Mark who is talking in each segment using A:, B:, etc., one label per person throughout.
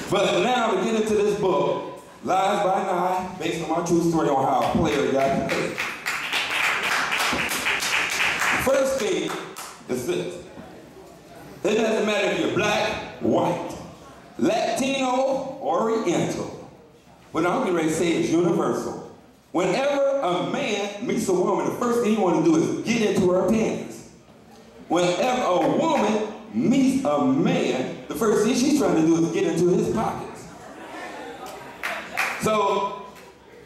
A: But now to get into this book, Lies by Nine, based on my true story on how a player got paid. First thing is this. It doesn't matter if you're black, white, Latino, or Oriental. What I'm getting ready to say is universal. Whenever a man meets a woman, the first thing he wants to do is get into her panties. Whenever a woman meets a man, the first thing she's trying to do is get into his pockets. So,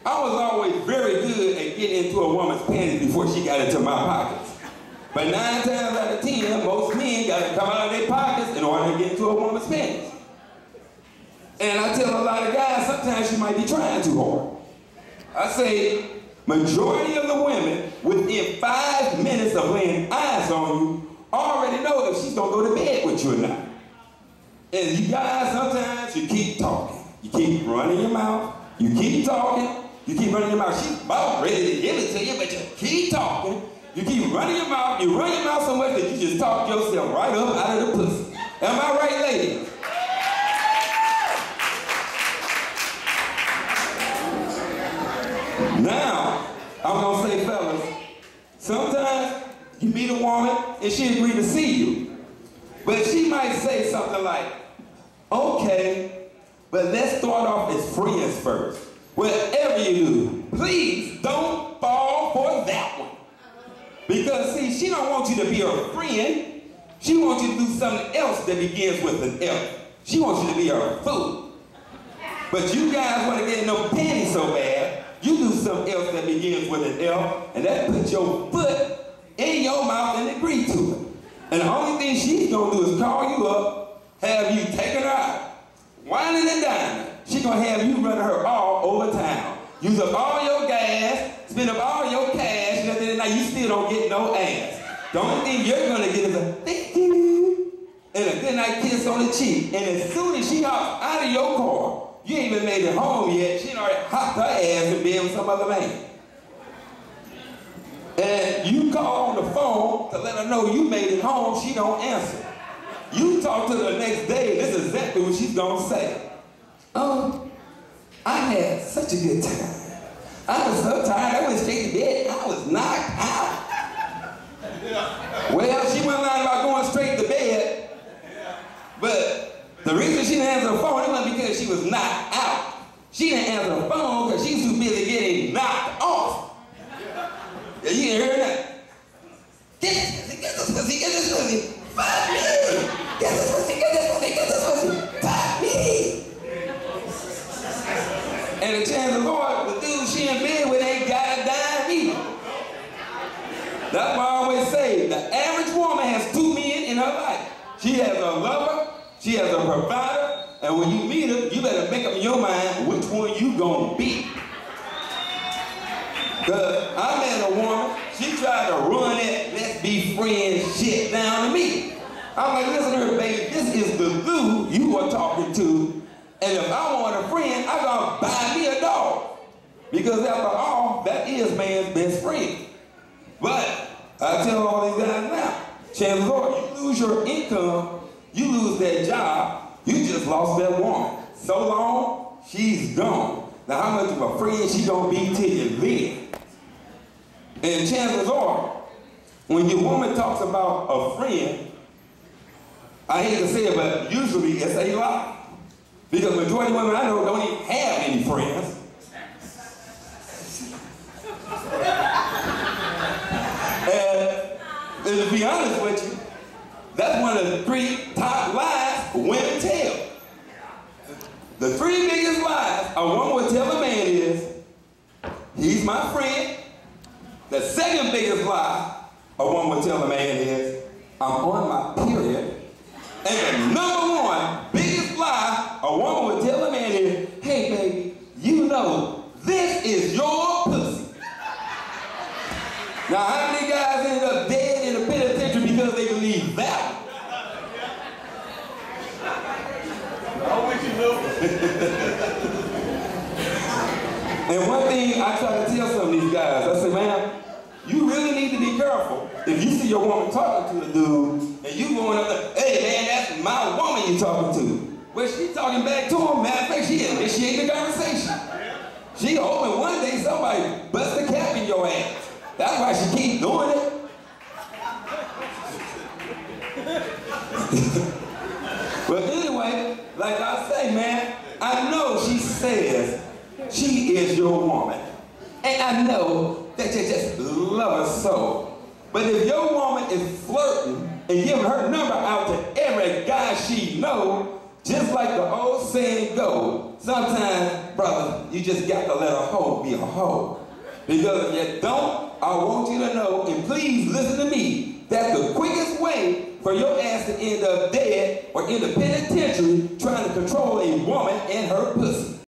A: I was always very good at getting into a woman's panties before she got into my pockets. But 9 times out of 10, most men got to come out of their pockets in order to get into a woman's panties. And I tell a lot of guys, sometimes you might be trying too hard. I say, majority of the women, within 5 minutes of laying eyes on you, already know if she's gonna go to bed with you or not. And you guys, sometimes you keep talking. You keep running your mouth. You keep talking. You keep running your mouth. She's about ready to give it to you, but you keep talking. You keep running your mouth. You run your mouth so much that you just talk yourself right up out of the pussy. Am I right, ladies? Now, I'm gonna say, fellas, sometimes you meet a woman and she agreed to see you. But she might say something like, okay, but let's start off as friends first. Whatever you do, please don't fall for that one. Because see, she don't want you to be her friend. She wants you to do something else that begins with an F. She wants you to be her fool. But you guys want to get in no panties so bad, you do something else that begins with an L, and that puts your foot in your mouth and agree to it. And the only thing she's gonna do is call you up, have you taken her out, whining and dining. She's gonna have you running her all over town. Use up all your gas, spend up all your cash, and at the end of the night you still don't get no ass. The only thing you're gonna get is a thank you, and a good night kiss on the cheek. And as soon as she hops out of your car, you ain't even made it home yet, she already hopped her ass in bed with some other man. And you call on the phone to let her know you made it home, she don't answer. You talk to her the next day, this is exactly what she's gonna say. Oh, I had such a good time. I was so tired, I went straight to bed, I was knocked out. Well, she went lying about going straight to bed, but the reason she didn't answer the phone, it wasn't because she was knocked out. She didn't answer the phone because she's too busy getting knocked off. Yeah, you didn't hear that? Get this pussy, get this pussy, get this pussy. Fuck me! Get this pussy, get this pussy, get this pussy. Fuck me! And the chance of Lord, the dude she in bed with ain't got a dime either. That's why I always say, the average woman has 2 men in her life. She has a lover, she has a provider, and when you meet her, you better make up in your mind which one you gonna be. Cause I met a woman, she tried to run that let's be friends shit down to me. I'm like, listen to her, baby, this is the dude you are talking to, and if I want a friend, I'm gonna buy me a dog. Because after all, that is man's best friend. But I tell all these guys now, chances are you lose your income, you lose that job, you just lost that woman. So long, she's gone. Now how much of a friend she gonna be till you leave? And chances are, when your woman talks about a friend, I hate to say it, but usually it's a lie. Because majority of women I know don't even have any friends. And to be honest with you, that's one of the 3 top lies women tell. The 3 biggest lies a woman would tell a man is, he's my friend. The second biggest lie a woman would tell a man is, I'm on my period. And the number 1 biggest lie a woman would tell a man is, hey baby, you know, this is your pussy. Now how many guys ended up dead in the penitentiary because they believe that? And one thing I try to tell some of these guys, I say, man, you really need to be careful. If you see your woman talking to a dude, and you going up there, hey man, that's my woman you talking to. Well, she talking back to him. Matter of fact, she initiated the conversation. She hoping one day somebody bust a cap in your ass. That's why she keep doing it. But anyway, like I say, man, I know she says she is your woman. And I know that you just love her so. But if your woman is flirting and giving her number out to every guy she know, just like the old saying goes, sometimes, brother, you just got to let a hoe be a hoe. Because if you don't, I want you to know, and please listen to me, that the quickest way for your ass to end up dead or in the penitentiary trying to control a woman and her pussy.